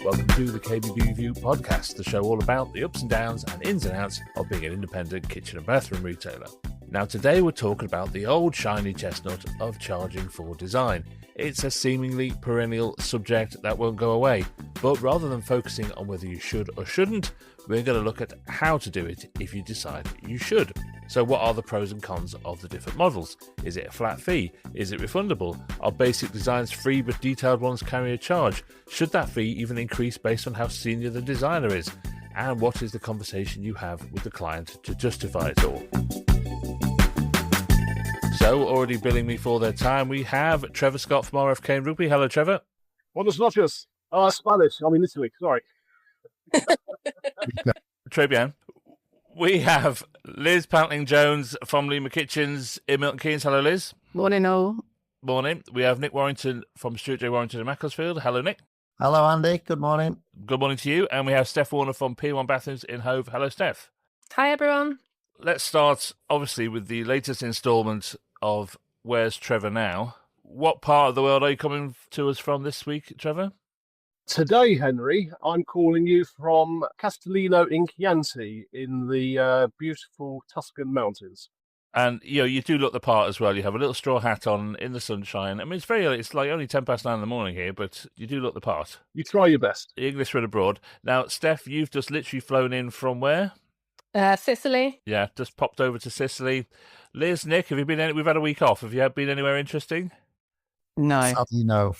Welcome to the kbbreview podcast, the show all about the ups and downs and ins and outs of being an independent kitchen and bathroom retailer. Now today we're talking about the old shiny chestnut of charging for design. It's a seemingly perennial subject that won't go away, but rather than focusing on whether you should or shouldn't, we're going to look at how to do it if you decide you should. So what are the pros and cons of the different models? Is it a flat fee? Is it refundable? Are basic designs free but detailed ones carry a charge? Should that fee even increase based on how senior the designer is? And what is the conversation you have with the client to justify it all? So, already billing me for their time, we have Trevor Scott from RFK and Rugby. Hello, Trevor. Buenas noches. Spanish. I'm in Italy. Sorry. Très bien. We have Liz Pantling-Jones from Lima Kitchens in Milton Keynes. Hello, Liz. Morning, all. Morning. We have Nick Warrington from Stuart J. Warrington in Macclesfield. Hello, Nick. Hello, Andy. Good morning. Good morning to you. And we have Steph Warner from P1 Bathrooms in Hove. Hello, Steph. Hi, everyone. Let's start, obviously, with the latest instalment of Where's Trevor Now? What part of the world are you coming to us from this week, Trevor? Today, Henry, I'm calling you from Castellino in Chianti in the beautiful Tuscan mountains. And, you do look the part as well. You have a little straw hat on in the sunshine. I mean, it's very early. It's like only 9:10 in the morning here, but you do look the part. You try your best. The English read abroad. Now, Steph, you've just literally flown in from where? Sicily. Yeah, just popped over to Sicily. Liz, Nick, have you been? We've had a week off. Have you been anywhere interesting? No. Sadly, no.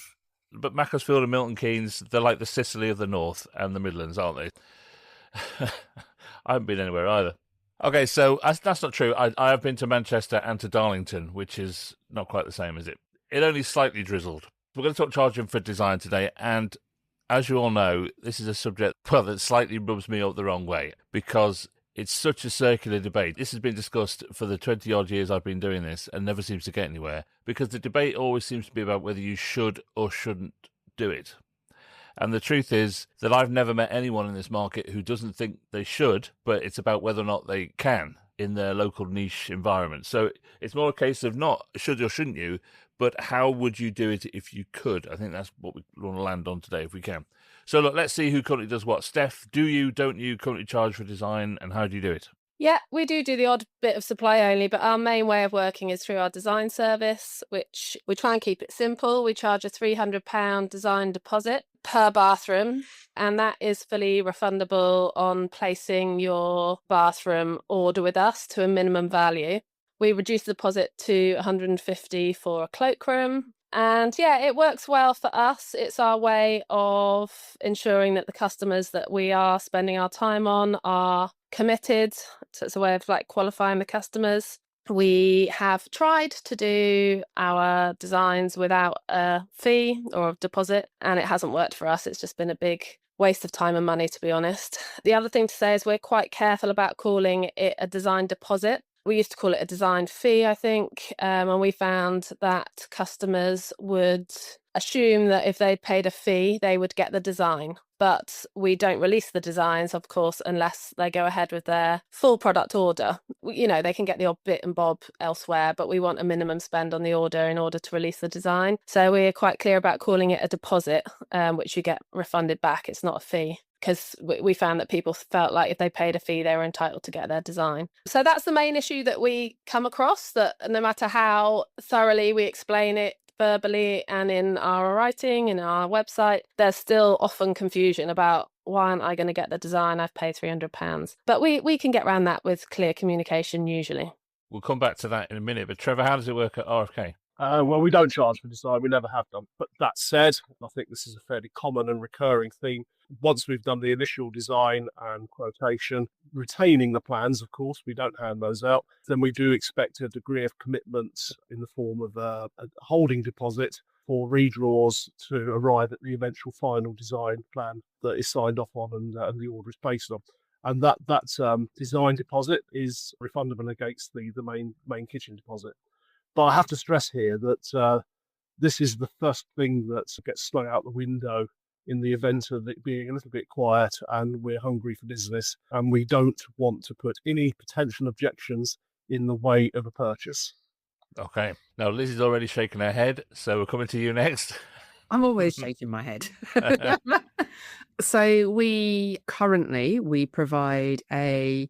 But Macclesfield and Milton Keynes, they're like the Sicily of the North and the Midlands, aren't they? I haven't been anywhere either. Okay, so that's not true. I have been to Manchester and to Darlington, which is not quite the same, is it? It only slightly drizzled. We're going to talk charging for design today, and as you all know, this is a subject, that slightly rubs me up the wrong way, because it's such a circular debate. This has been discussed for the 20-odd years I've been doing this and never seems to get anywhere, because the debate always seems to be about whether you should or shouldn't do it. And the truth is that I've never met anyone in this market who doesn't think they should, but it's about whether or not they can in their local niche environment. So it's more a case of not should or shouldn't you, but how would you do it if you could? I think that's what we want to land on today if we can. So look, let's see who currently does what. Steph, don't you currently charge for design, and how do you do it? Yeah, we do the odd bit of supply only, but our main way of working is through our design service, which we try and keep it simple. We charge a £300 design deposit per bathroom, and that is fully refundable on placing your bathroom order with us to a minimum value. We reduce the deposit to £150 for a cloakroom. And yeah, it works well for us. It's our way of ensuring that the customers that we are spending our time on are committed. So it's a way of qualifying the customers. We have tried to do our designs without a fee or a deposit, and it hasn't worked for us. It's just been a big waste of time and money, to be honest. The other thing to say is we're quite careful about calling it a design deposit. We used to call it a design fee, I think, and we found that customers would assume that if they paid a fee, they would get the design. But we don't release the designs, of course, unless they go ahead with their full product order. They can get the odd bit and bob elsewhere, but we want a minimum spend on the order in order to release the design. So we're quite clear about calling it a deposit, which you get refunded back. It's not a fee, because we found that people felt like if they paid a fee, they were entitled to get their design. So that's the main issue that we come across, that no matter how thoroughly we explain it verbally and in our writing, in our website, there's still often confusion about why aren't I going to get the design? I've paid £300. But we can get around that with clear communication usually. We'll come back to that in a minute. But Trevor, how does it work at RFK? Well, we don't charge for design. We never have done. But that said, I think this is a fairly common and recurring theme. Once we've done the initial design and quotation, retaining the plans, of course, we don't hand those out, then we do expect a degree of commitment in the form of a holding deposit for redraws to arrive at the eventual final design plan that is signed off on and the order is based on. And that design deposit is refundable against the main kitchen deposit. But I have to stress here that this is the first thing that gets thrown out the window in the event of it being a little bit quiet and we're hungry for business, and we don't want to put any potential objections in the way of a purchase. Okay. Now, Liz is already shaking her head, so we're coming to you next. I'm always shaking my head. So we provide a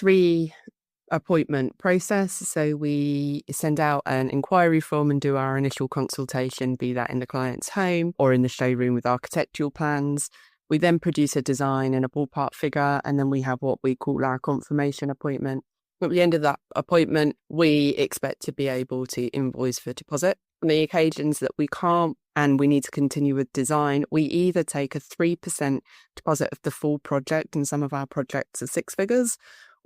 3-appointment process. So we send out an inquiry form and do our initial consultation, be that in the client's home or in the showroom with architectural plans. We then produce a design and a ballpark figure, and then we have what we call our confirmation appointment. At the end of that appointment, we expect to be able to invoice for deposit. On the occasions that we can't and we need to continue with design, we either take a 3% deposit of the full project, and some of our projects are 6 figures,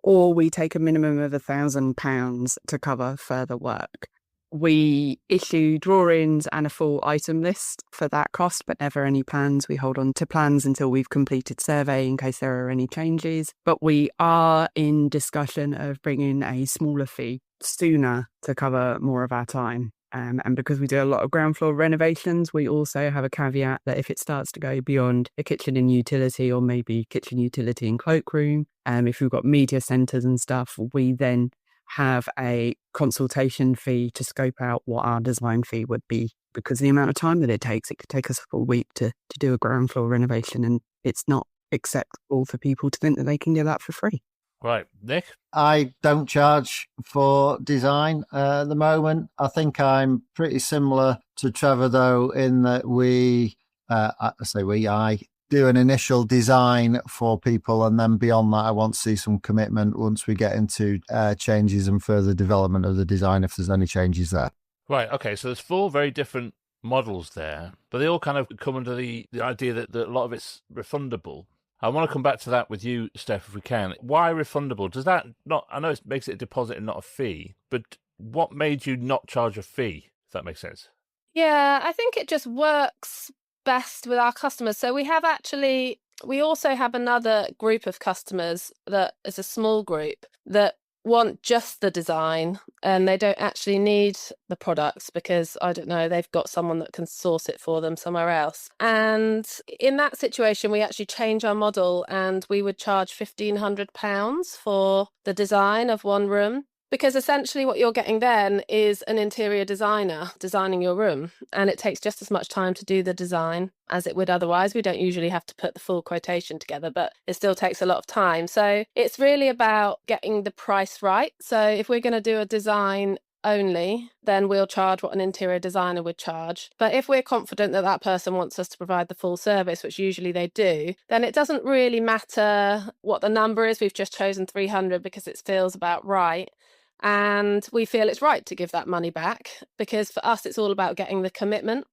or we take a minimum of £1,000 to cover further work. We issue drawings and a full item list for that cost, but never any plans. We hold on to plans until we've completed survey in case there are any changes. But we are in discussion of bringing a smaller fee sooner to cover more of our time. And because we do a lot of ground floor renovations, we also have a caveat that if it starts to go beyond a kitchen and utility, or maybe kitchen, utility and cloakroom, if we've got media centres and stuff, we then have a consultation fee to scope out what our design fee would be, because the amount of time that it takes, it could take us a full week to do a ground floor renovation, and it's not acceptable for people to think that they can do that for free. Right. Nick? I don't charge for design at the moment. I think I'm pretty similar to Trevor, though, in that I do an initial design for people, and then beyond that, I want to see some commitment once we get into changes and further development of the design, if there's any changes there. Right. Okay. So there's 4 very different models there, but they all kind of come under the idea that a lot of it's refundable. I want to come back to that with you, Steph, if we can. Why refundable? Does that not, I know it makes it a deposit and not a fee, but what made you not charge a fee, if that makes sense? Yeah, I think it just works best with our customers. So we also have another group of customers that is a small group that want just the design, and they don't actually need the products because, I don't know, they've got someone that can source it for them somewhere else. And in that situation, we actually change our model, and we would charge £1,500 for the design of one room. Because essentially what you're getting then is an interior designer designing your room, and it takes just as much time to do the design as it would otherwise. We don't usually have to put the full quotation together, but it still takes a lot of time. So it's really about getting the price right. So if we're going to do a design only, then we'll charge what an interior designer would charge. But if we're confident that that person wants us to provide the full service, which usually they do, then it doesn't really matter what the number is. We've just chosen 300 because it feels about right. And we feel it's right to give that money back, because for us, it's all about getting the commitment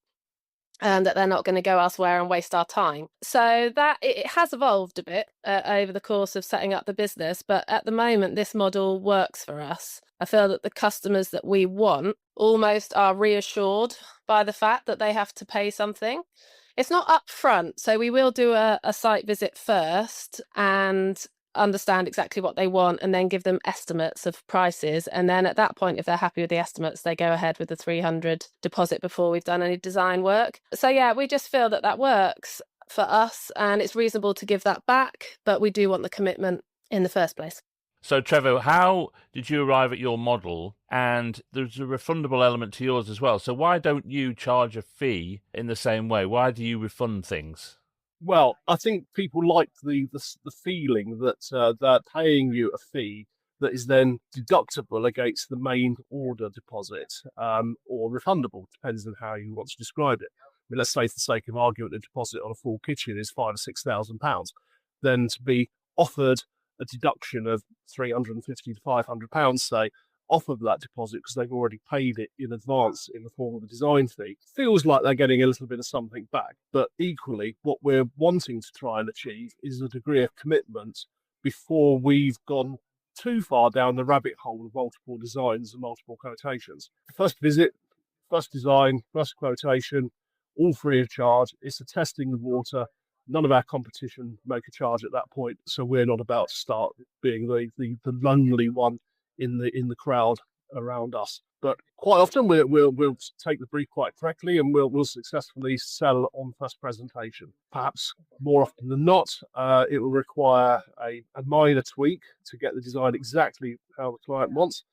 and that they're not going to go elsewhere and waste our time. So that it has evolved a bit over the course of setting up the business. But at the moment, this model works for us. I feel that the customers that we want almost are reassured by the fact that they have to pay something. It's not upfront. So we will do a site visit first and understand exactly what they want, and then give them estimates of prices, and then at that point, if they're happy with the estimates, they go ahead with the 300 deposit before we've done any design work. So yeah, we just feel that works for us, and it's reasonable to give that back, but we do want the commitment in the first place. So Trevor, how did you arrive at your model? And there's a refundable element to yours as well, so why don't you charge a fee in the same way? Why do you refund things? Well, I think people like the feeling that they're paying you a fee that is then deductible against the main order deposit, or refundable, depends on how you want to describe it. I mean, let's say, for the sake of argument, the deposit on a full kitchen is £5,000 or £6,000. Then to be offered a deduction of £350 to £500, say, off of that deposit because they've already paid it in advance in the form of a design fee, feels like they're getting a little bit of something back. But equally, what we're wanting to try and achieve is a degree of commitment before we've gone too far down the rabbit hole of multiple designs and multiple quotations. First visit, first design, first quotation, all free of charge. It's a testing the water. None of our competition make a charge at that point, so we're not about to start being the lonely one in the crowd around us. But quite often we'll take the brief quite correctly, and we'll successfully sell on first presentation. Perhaps more often than not, it will require a minor tweak to get the design exactly how the client wants,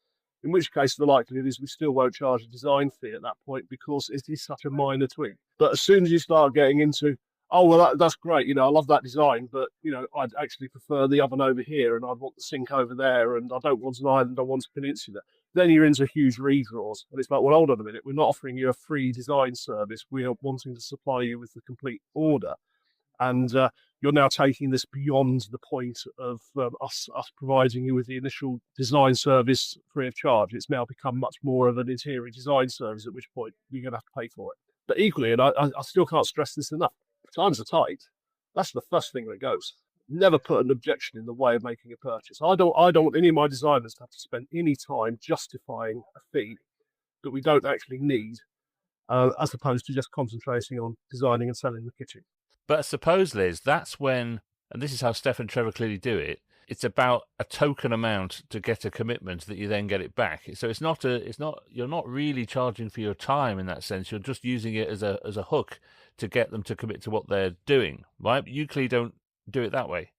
in which case the likelihood is we still won't charge a design fee at that point because it is such a minor tweak. But as soon as you start getting into oh, well, that's great. I love that design, but, I'd actually prefer the oven over here and I'd want the sink over there and I don't want an island, I want a peninsula. Then you're into huge redraws. And it's like, well, hold on a minute. We're not offering you a free design service. We are wanting to supply you with the complete order. And you're now taking this beyond the point of us providing you with the initial design service free of charge. It's now become much more of an interior design service, at which point you're going to have to pay for it. But equally, and I still can't stress this enough, if times are tight, that's the first thing that goes. Never put an objection in the way of making a purchase. I don't want any of my designers to have to spend any time justifying a fee that we don't actually need, as opposed to just concentrating on designing and selling the kitchen. But I suppose, Liz, that's when, and this is how Steph and Trevor clearly do it, it's about a token amount to get a commitment that you then get it back. So you're not really charging for your time in that sense. You're just using it as a hook to get them to commit to what they're doing, right? But you clearly don't do it that way.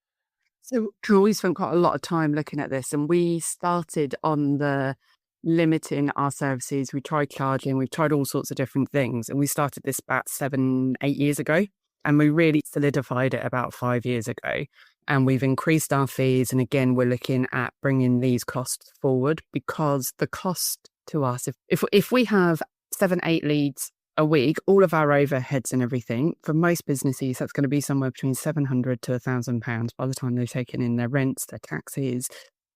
So we spent quite a lot of time looking at this, and we started on the limiting our services. We tried charging, we've tried all sorts of different things, and we started this about 7-8 years ago. And we really solidified it about 5 years ago. And we've increased our fees. And again, we're looking at bringing these costs forward, because the cost to us, if we have 7-8 leads a week, all of our overheads and everything, for most businesses, that's going to be somewhere between £700 to £1,000 by the time they've taken in their rents, their taxes,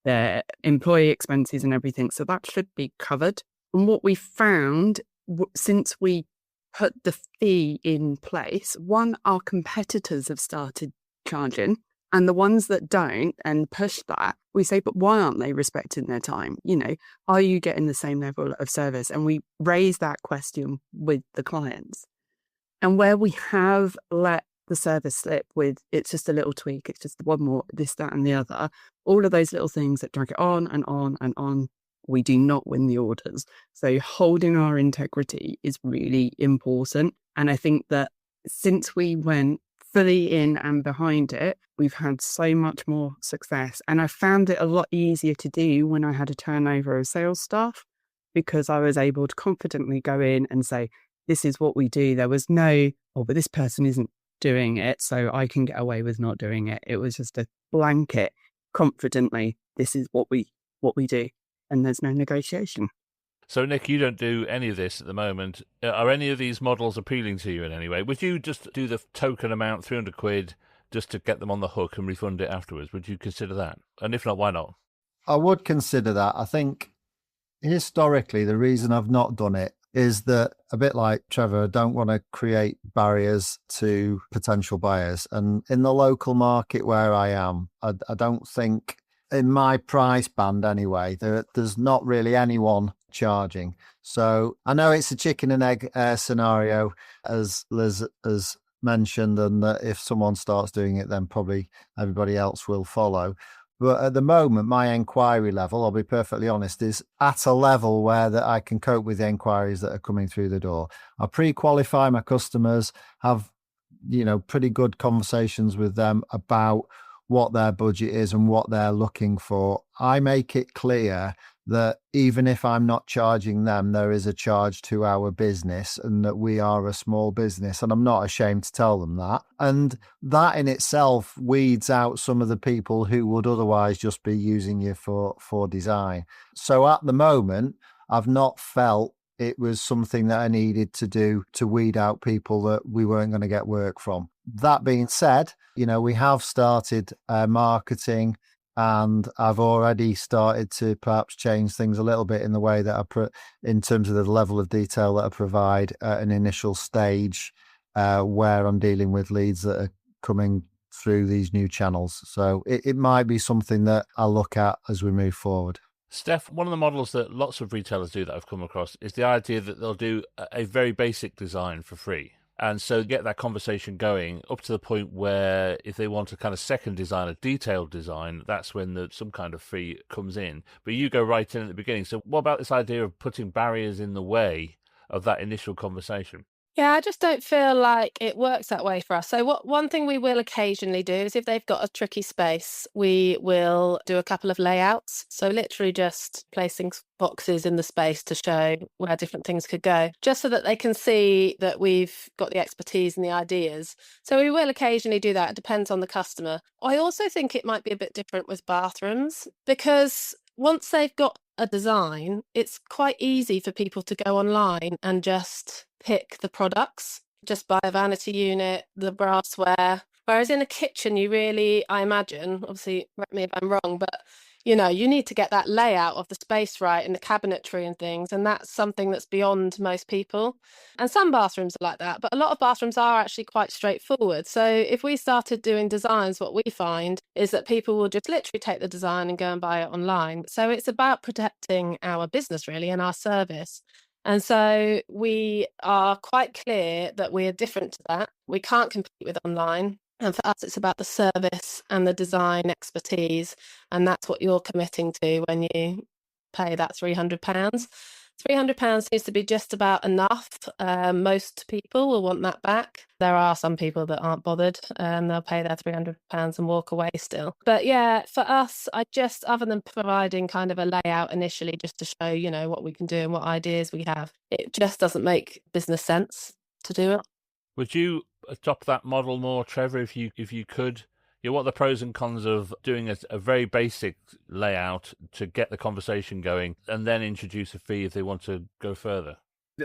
their employee expenses and everything. So that should be covered. And what we found since we put the fee in place, one, our competitors have started charging, and the ones that don't and push that, we say, but why aren't they respecting their time? Are you getting the same level of service? And we raise that question with the clients. And where we have let the service slip with, it's just a little tweak, it's just one more, this, that, and the other, all of those little things that drag it on and on and on, we do not win the orders. So holding our integrity is really important. And I think that since we went fully in and behind it, we've had so much more success. And I found it a lot easier to do when I had a turnover of sales staff, because I was able to confidently go in and say, this is what we do. There was no, oh, but this person isn't doing it, so I can get away with not doing it. It was just a blanket, confidently, this is what we do. And there's no negotiation. So, Nick, you don't do any of this at the moment. Are any of these models appealing to you in any way? Would you just do the token amount, £300, just to get them on the hook and refund it afterwards? Would you consider that? And if not, why not? I would consider that. I think historically, the reason I've not done it is that, a bit like Trevor, I don't want to create barriers to potential buyers. And in the local market where I am, I don't think, in my price band anyway, there's not really anyone charging. So I know it's a chicken and egg scenario, as Liz has mentioned, and that if someone starts doing it, then probably everybody else will follow. But at the moment, my inquiry level, I'll be perfectly honest, is at a level where that I can cope with the inquiries that are coming through the door. I pre-qualify my customers, have, pretty good conversations with them about what their budget is and what they're looking for. I make it clear that even if I'm not charging them, there is a charge to our business and that we are a small business. And I'm not ashamed to tell them that. And that in itself weeds out some of the people who would otherwise just be using you for design. So at the moment, I've not felt it was something that I needed to do to weed out people that we weren't going to get work from. That being said, we have started marketing, and I've already started to perhaps change things a little bit in the way that in terms of the level of detail that I provide at an initial stage where I'm dealing with leads that are coming through these new channels. So it might be something that I'll look at as we move forward. Steph, one of the models that lots of retailers do that I've come across is the idea that they'll do a very basic design for free. And so get that conversation going up to the point where if they want a kind of second design, a detailed design, that's when some kind of fee comes in. But you go right in at the beginning. So what about this idea of putting barriers in the way of that initial conversation? Yeah, I just don't feel like it works that way for us. So one thing we will occasionally do is if they've got a tricky space, we will do a couple of layouts. So literally just placing boxes in the space to show where different things could go, just so that they can see that we've got the expertise and the ideas. So we will occasionally do that. It depends on the customer. I also think it might be a bit different with bathrooms, because once they've got a design, it's quite easy for people to go online and just pick the products, just buy a vanity unit, the brassware. Whereas in a kitchen, you really, I imagine, obviously, correct me if I'm wrong, but you need to get that layout of the space right and the cabinetry and things. And that's something that's beyond most people. And some bathrooms are like that, but a lot of bathrooms are actually quite straightforward. So if we started doing designs, what we find is that people will just literally take the design and go and buy it online. So it's about protecting our business really and our service. And so we are quite clear that we are different to that. We can't compete with online. And for us, it's about the service and the design expertise. And that's what you're committing to when you pay that £300. £300 seems to be just about enough. Most people will want that back. There are some people that aren't bothered and they'll pay their £300 and walk away still. But yeah, for us, other than providing kind of a layout initially just to show, what we can do and what ideas we have, it just doesn't make business sense to do it. Would you adopt that model more, Trevor, if you could? What are the pros and cons of doing a very basic layout to get the conversation going and then introduce a fee if they want to go further?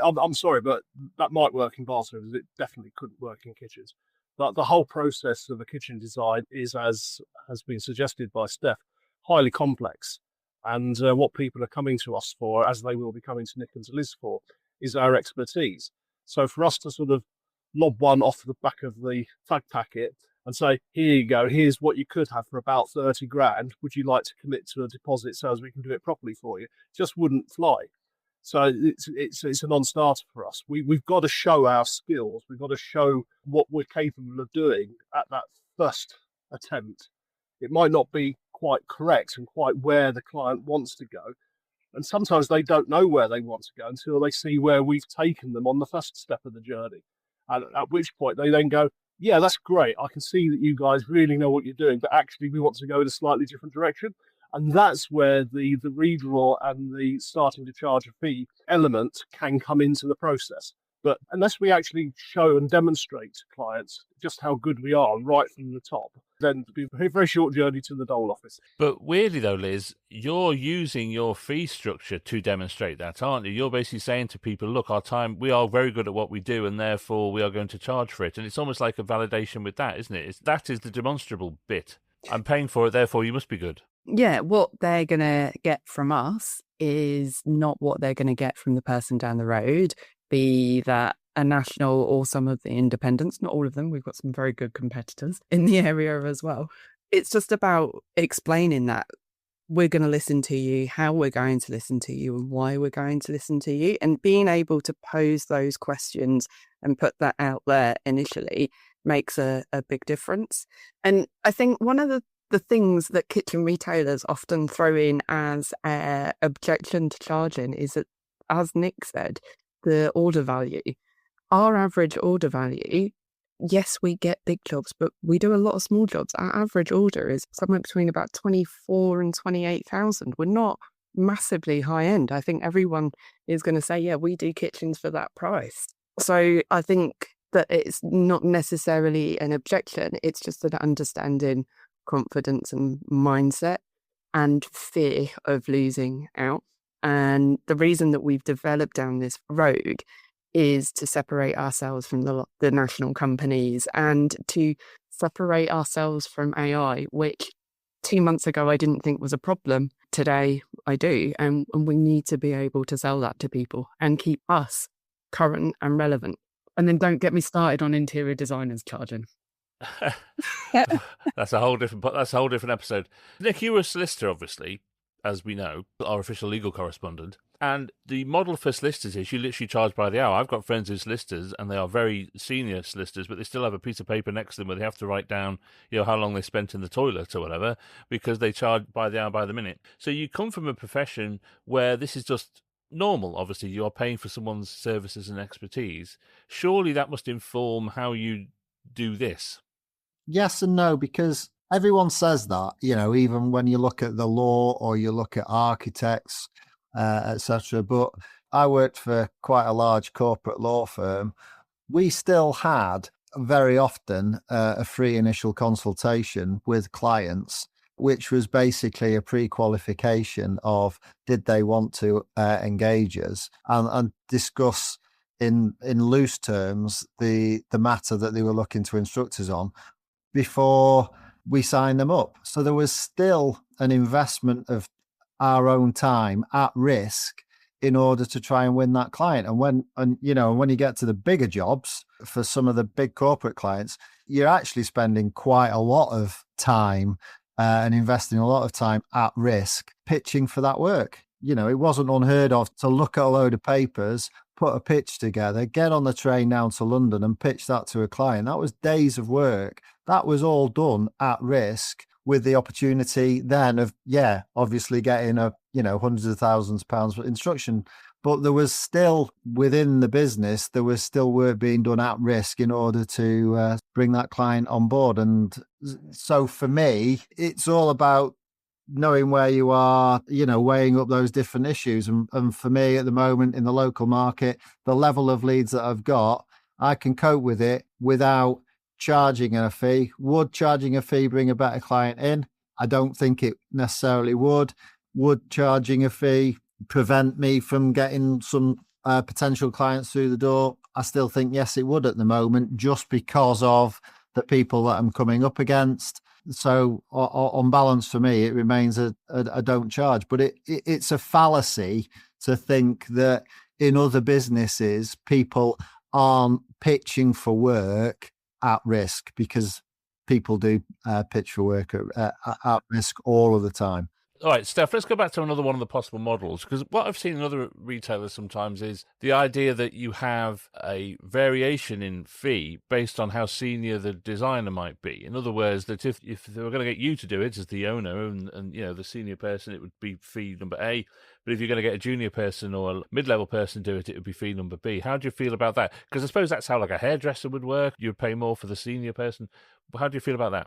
I'm sorry, but that might work in bathrooms. It definitely couldn't work in kitchens. But the whole process of a kitchen design is, as has been suggested by Steph, highly complex. And what people are coming to us for, as they will be coming to Nick and to Liz for, is our expertise. So for us to sort of lob one off the back of the fag packet and say, here you go, here's what you could have for about 30 grand. Would you like to commit to a deposit so as we can do it properly for you? Just wouldn't fly. So it's a non-starter for us. We've got to show our skills. We've got to show what we're capable of doing at that first attempt. It might not be quite correct and quite where the client wants to go. And sometimes they don't know where they want to go until they see where we've taken them on the first step of the journey. And at which point they then go, yeah, that's great. I can see that you guys really know what you're doing, but actually we want to go in a slightly different direction. And that's where the redraw and the starting to charge a fee element can come into the process. But unless we actually show and demonstrate to clients just how good we are right from the top, then it'll be a very, very short journey to the dole office. But weirdly though, Liz, you're using your fee structure to demonstrate that, aren't you? You're basically saying to people, look, we are very good at what we do and therefore we are going to charge for it. And it's almost like a validation with that, isn't it? That is the demonstrable bit. I'm paying for it, therefore you must be good. Yeah, what they're going to get from us is not what they're going to get from the person down the road, be that a national or some of the independents, not all of them. We've got some very good competitors in the area as well. It's just about explaining that we're going to listen to you, how we're going to listen to you and why we're going to listen to you, and being able to pose those questions and put that out there initially makes a big difference. And I think one of the things that kitchen retailers often throw in as an objection to charging is that, as Nick said, the order value. Our average order value, yes, we get big jobs, but we do a lot of small jobs. Our average order is somewhere between about 24 and 28,000. We're not massively high end. I think everyone is going to say, yeah, we do kitchens for that price. So I think that it's not necessarily an objection. It's just an understanding confidence and mindset and fear of losing out. And the reason that we've developed down this road is to separate ourselves from the national companies and to separate ourselves from AI, which 2 months ago I didn't think was a problem. Today I do. And we need to be able to sell that to people and keep us current and relevant. And then don't get me started on interior designers charging. That's a whole different episode. Nick, you were a solicitor, obviously, as we know, our official legal correspondent. And the model for solicitors is you literally charge by the hour. I've got friends who are solicitors, and they are very senior solicitors, but they still have a piece of paper next to them where they have to write down, how long they spent in the toilet or whatever, because they charge by the hour, by the minute. So you come from a profession where this is just normal. Obviously, you're paying for someone's services and expertise. Surely that must inform how you do this. Yes and no, because everyone says that, even when you look at the law or you look at architects, etc. But I worked for quite a large corporate law firm. We still had very often a free initial consultation with clients, which was basically a pre-qualification of did they want to engage us and discuss in loose terms the matter that they were looking to instruct us on before we signed them up. So there was still an investment of our own time at risk in order to try and win that client. And when you get to the bigger jobs for some of the big corporate clients, you're actually spending quite a lot of time and investing a lot of time at risk pitching for that work. It wasn't unheard of to look at a load of papers, put a pitch together, get on the train down to London and pitch that to a client. That was days of work. That was all done at risk with the opportunity then of, obviously getting hundreds of thousands of pounds for instruction. But there was still, within the business, there was still work being done at risk in order to bring that client on board. And so for me, it's all about knowing where you are, weighing up those different issues. And for me at the moment in the local market, the level of leads that I've got, I can cope with it without charging a fee. Would charging a fee bring a better client in? I don't think it necessarily would. Would charging a fee prevent me from getting some potential clients through the door? I still think yes, it would at the moment, just because of the people that I'm coming up against. So on balance, for me, it remains a don't charge. But it's a fallacy to think that in other businesses, people aren't pitching for work at risk, because people do pitch for work at risk all of the time. All right, Steph, let's go back to another one of the possible models, because what I've seen in other retailers sometimes is the idea that you have a variation in fee based on how senior the designer might be. In other words, that if they were going to get you to do it as the owner and the senior person, it would be fee number A. But if you're going to get a junior person or a mid-level person to do it, it would be fee number B. How do you feel about that? Because I suppose that's how like a hairdresser would work. You'd pay more for the senior person. But how do you feel about that?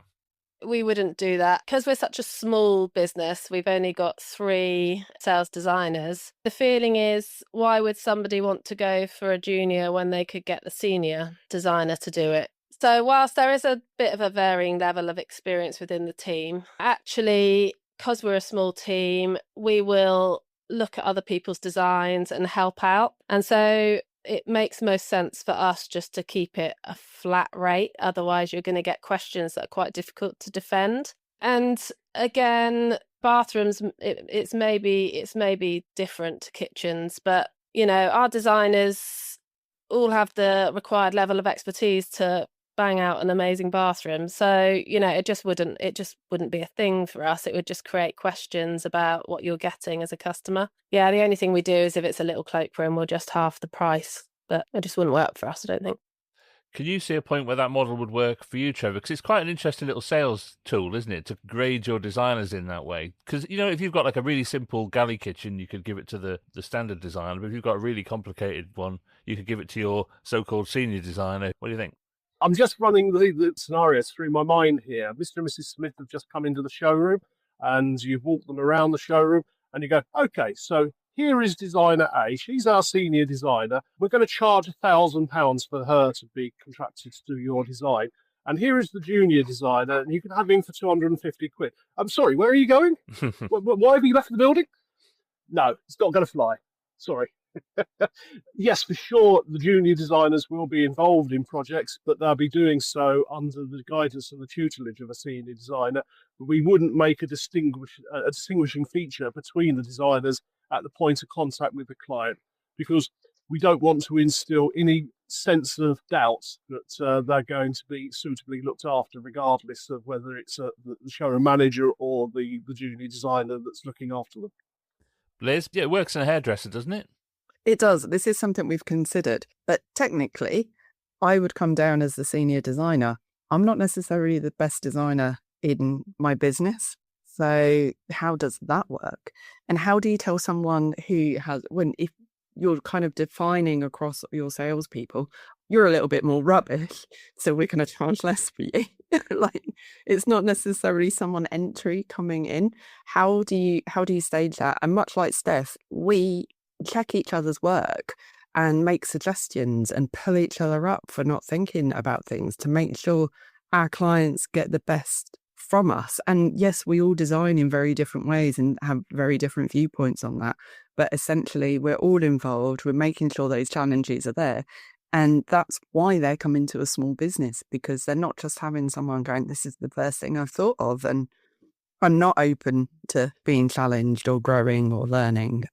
We wouldn't do that because we're such a small business. We've only got 3 sales designers. The feeling is, why would somebody want to go for a junior when they could get the senior designer to do it? So whilst there is a bit of a varying level of experience within the team, actually, because we're a small team, we will look at other people's designs and help out. And so it makes most sense for us just to keep it a flat rate. Otherwise, you're going to get questions that are quite difficult to defend. And again, bathrooms, it's maybe different to kitchens, but our designers all have the required level of expertise to bang out an amazing bathroom. So it just wouldn't be a thing for us. It would just create questions about what you're getting as a customer. Yeah, the only thing we do is if it's a little cloakroom, we'll just half the price, but it just wouldn't work for us, I don't think. Can you see a point where that model would work for you, Trevor? Because it's quite an interesting little sales tool, isn't it, to grade your designers in that way? Because, if you've got like a really simple galley kitchen, you could give it to the standard designer. But if you've got a really complicated one, you could give it to your so-called senior designer. What do you think? I'm just running the scenarios through my mind here. Mr. and Mrs. Smith have just come into the showroom, and you've walked them around the showroom, and you go, okay, so here is designer A. She's our senior designer. We're going to charge £1,000 for her to be contracted to do your design. And here is the junior designer, and you can have him for 250 quid. I'm sorry, where are you going? Why have you left the building? No, it's not going to fly. Sorry. Yes, for sure, the junior designers will be involved in projects, but they'll be doing so under the guidance and the tutelage of a senior designer. We wouldn't make a distinguishing feature between the designers at the point of contact with the client, because we don't want to instill any sense of doubt that they're going to be suitably looked after, regardless of whether it's the showroom manager or the junior designer that's looking after them. Liz, yeah, it works in a hairdresser, doesn't it? It does. This is something we've considered. But technically, I would come down as the senior designer. I'm not necessarily the best designer in my business. So how does that work? And how do you tell someone who has, if you're kind of defining across your salespeople, you're a little bit more rubbish, so we're going to charge less for you. Like, it's not necessarily someone entry coming in. How do you stage that? And much like Steph, we check each other's work and make suggestions and pull each other up for not thinking about things to make sure our clients get the best from us. And yes, we all design in very different ways and have very different viewpoints on that. But essentially, we're all involved. We're making sure those challenges are there. And that's why they're coming to a small business, because they're not just having someone going, this is the first thing I've thought of, and I'm not open to being challenged or growing or learning.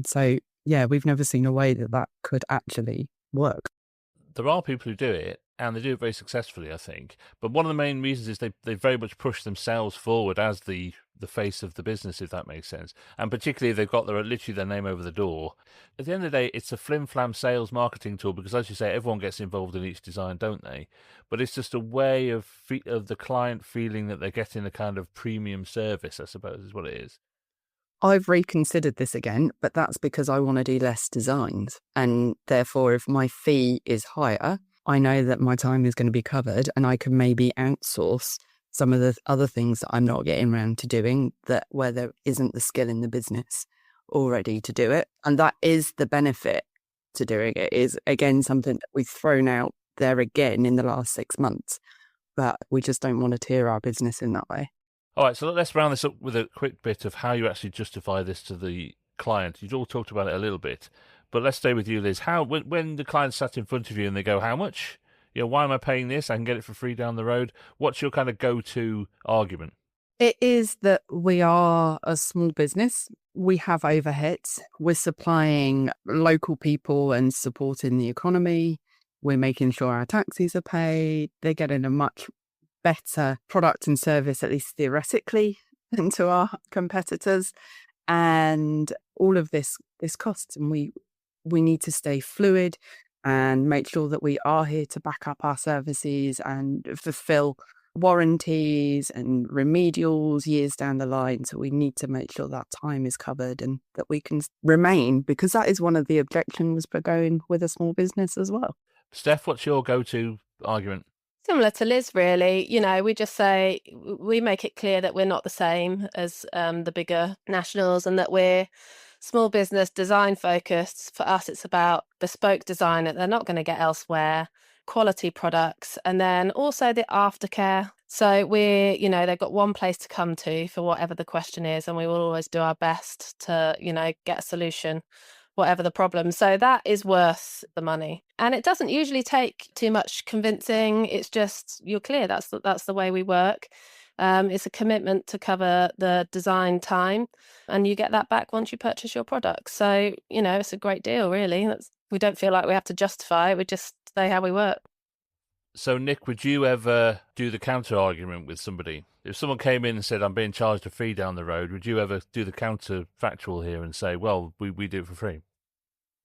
So, yeah, we've never seen a way that could actually work. There are people who do it, and they do it very successfully, I think. But one of the main reasons is they very much push themselves forward as the face of the business, if that makes sense. And particularly if they've got literally their name over the door. At the end of the day, it's a flim-flam sales marketing tool because, as you say, everyone gets involved in each design, don't they? But it's just a way of the client feeling that they're getting a kind of premium service, I suppose, is what it is. I've reconsidered this again, but that's because I want to do less designs. And therefore, if my fee is higher, I know that my time is going to be covered and I can maybe outsource some of the other things that I'm not getting around to doing, that where there isn't the skill in the business already to do it. And that is the benefit to doing it, is again something that we've thrown out there again in the last 6 months. But we just don't want to tier our business in that way. All right, so let's round this up with a quick bit of how you actually justify this to the client. You've all talked about it a little bit, but let's stay with you, Liz. When the client sat in front of you and they go, how much? Why am I paying this? I can get it for free down the road. What's your kind of go-to argument? It is that we are a small business. We have overheads. We're supplying local people and supporting the economy. We're making sure our taxis are paid. They're getting a much better product and service, at least theoretically, than to our competitors. And all of this costs, and we need to stay fluid and make sure that we are here to back up our services and fulfill warranties and remedials years down the line. So we need to make sure that time is covered and that we can remain, because that is one of the objections for going with a small business as well. Steph, what's your go-to argument? Similar to Liz, really. We just say, we make it clear that we're not the same as the bigger nationals and that we're small business design focused. For us, it's about bespoke design that they're not going to get elsewhere, quality products, and then also the aftercare. So they've got one place to come to for whatever the question is, and we will always do our best to, get a solution, whatever the problem. So that is worth the money. And it doesn't usually take too much convincing. It's just, you're clear, that's the way we work. It's a commitment to cover the design time, and you get that back once you purchase your product. So, it's a great deal, really. We don't feel like we have to justify it. We just say how we work. So, Nick, would you ever do the counter argument with somebody? If someone came in and said, I'm being charged a fee down the road, would you ever do the counterfactual here and say, well, we do it for free?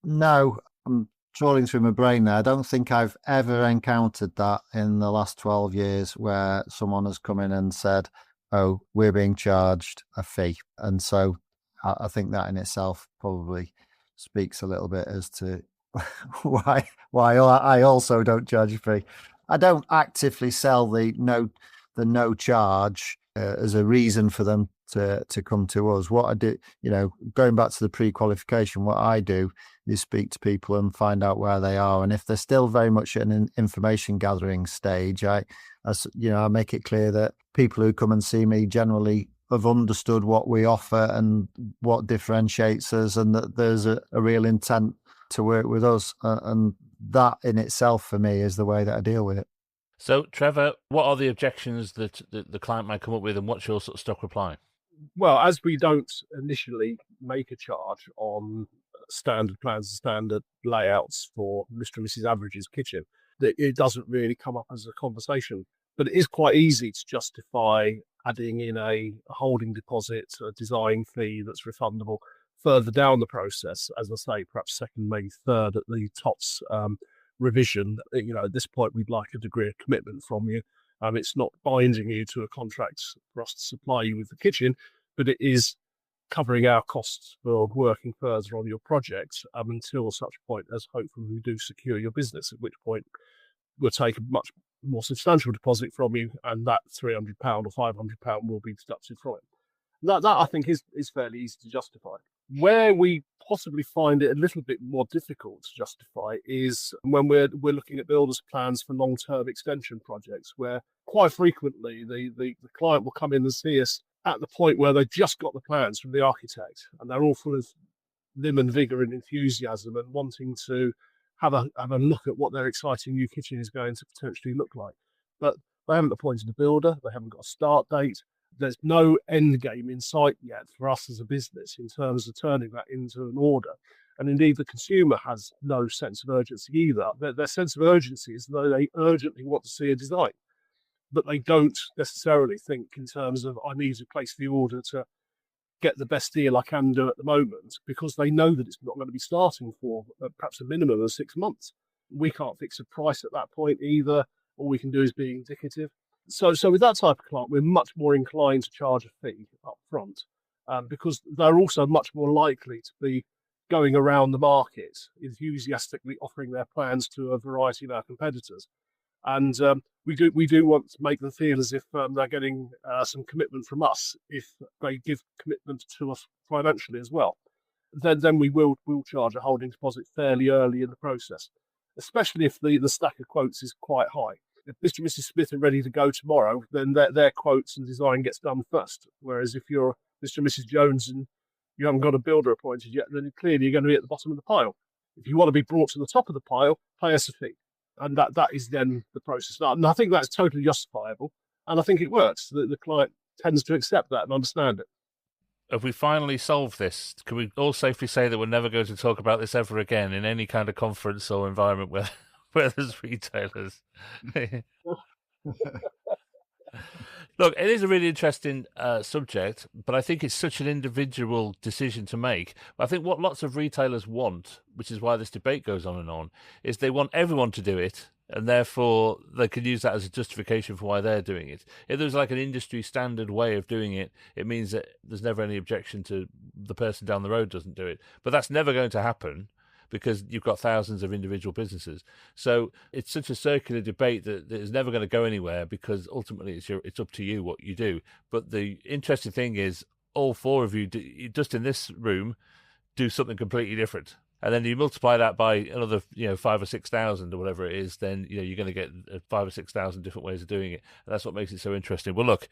No, I'm trawling through my brain now. I don't think I've ever encountered that in the last 12 years where someone has come in and said, oh, we're being charged a fee. And so I think that in itself probably speaks a little bit as to why I also don't charge a fee. I don't actively sell the no charge as a reason for them to come to us. What I do, going back to the pre-qualification, what I do is speak to people and find out where they are. And if they're still very much at an information gathering stage, I make it clear that people who come and see me generally have understood what we offer and what differentiates us, and that there's a real intent to work with us. And that in itself for me is the way that I deal with it. So, Trevor, what are the objections that the client might come up with, and what's your sort of stock reply? Well, as we don't initially make a charge on standard plans and standard layouts for Mr. and Mrs. Average's kitchen, that it doesn't really come up as a conversation. But it is quite easy to justify adding in a holding deposit, a design fee that's refundable further down the process. As I say, perhaps second, maybe third at the tops revision. At this point, we'd like a degree of commitment from you. It's not binding you to a contract for us to supply you with the kitchen, but it is covering our costs for working further on your project until such point as hopefully we do secure your business, at which point we'll take a much more substantial deposit from you, and that £300 or £500 will be deducted from it. That I think is fairly easy to justify. Where we possibly find it a little bit more difficult to justify is when we're looking at builders' plans for long-term extension projects, where quite frequently the client will come in and see us at the point where they've just got the plans from the architect, and they're all full of vim and vigour and enthusiasm and wanting to have a look at what their exciting new kitchen is going to potentially look like. But they haven't appointed a builder, they haven't got a start date. There's no end game in sight yet for us as a business in terms of turning that into an order. And indeed, the consumer has no sense of urgency either. Their sense of urgency is that they urgently want to see a design, but they don't necessarily think in terms of, I need to place the order to get the best deal I can do at the moment, because they know that it's not going to be starting for perhaps a minimum of 6 months. We can't fix a price at that point either. All we can do is be indicative. So with that type of client, we're much more inclined to charge a fee up front because they're also much more likely to be going around the market, enthusiastically offering their plans to a variety of our competitors. And we do want to make them feel as if they're getting some commitment from us if they give commitment to us financially as well. Then we'll charge a holding deposit fairly early in the process, especially if the stack of quotes is quite high. If Mr. and Mrs. Smith are ready to go tomorrow, then their quotes and design gets done first. Whereas if you're Mr. and Mrs. Jones and you haven't got a builder appointed yet, then clearly you're going to be at the bottom of the pile. If you want to be brought to the top of the pile, pay us a fee. And that is then the process. And I think that's totally justifiable. And I think it works. The client tends to accept that and understand it. Have we finally solved this? Can we all safely say that we're never going to talk about this ever again in any kind of conference or environment where there's retailers? Look, it is a really interesting subject, but I think it's such an individual decision to make. I think what lots of retailers want, which is why this debate goes on and on, is they want everyone to do it, and therefore they can use that as a justification for why they're doing it. If there's like an industry standard way of doing it, it means that there's never any objection to the person down the road doesn't do it. But that's never going to happen, because you've got thousands of individual businesses. So it's such a circular debate that it's never going to go anywhere, because ultimately it's up to you what you do. But the interesting thing is all four of you, just in this room, do something completely different. And then you multiply that by another, 5,000 or 6,000 or whatever it is, then you're going to get 5,000 or 6,000 different ways of doing it. And that's what makes it so interesting. Well, look,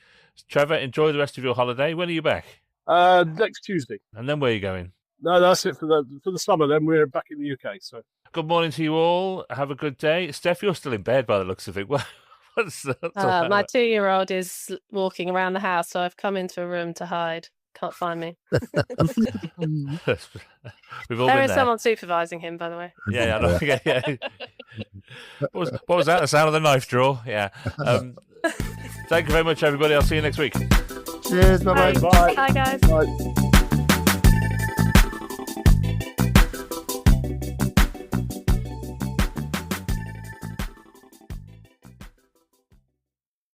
Trevor, enjoy the rest of your holiday. When are you back? Next Tuesday. And then where are you going? No, that's it for the summer. Then we're back in the UK. So good morning to you all. Have a good day. Steph, you're still in bed by the looks of it. What's that? My 2-year-old is walking around the house, so I've come into a room to hide. Can't find me. We've all there been is there. someone supervising him, by the way. Yeah, I know. Yeah. What was that? The sound of the knife drawer? Yeah. Thank you very much, everybody. I'll see you next week. Cheers. Bye-bye. bye. Bye, guys. Bye.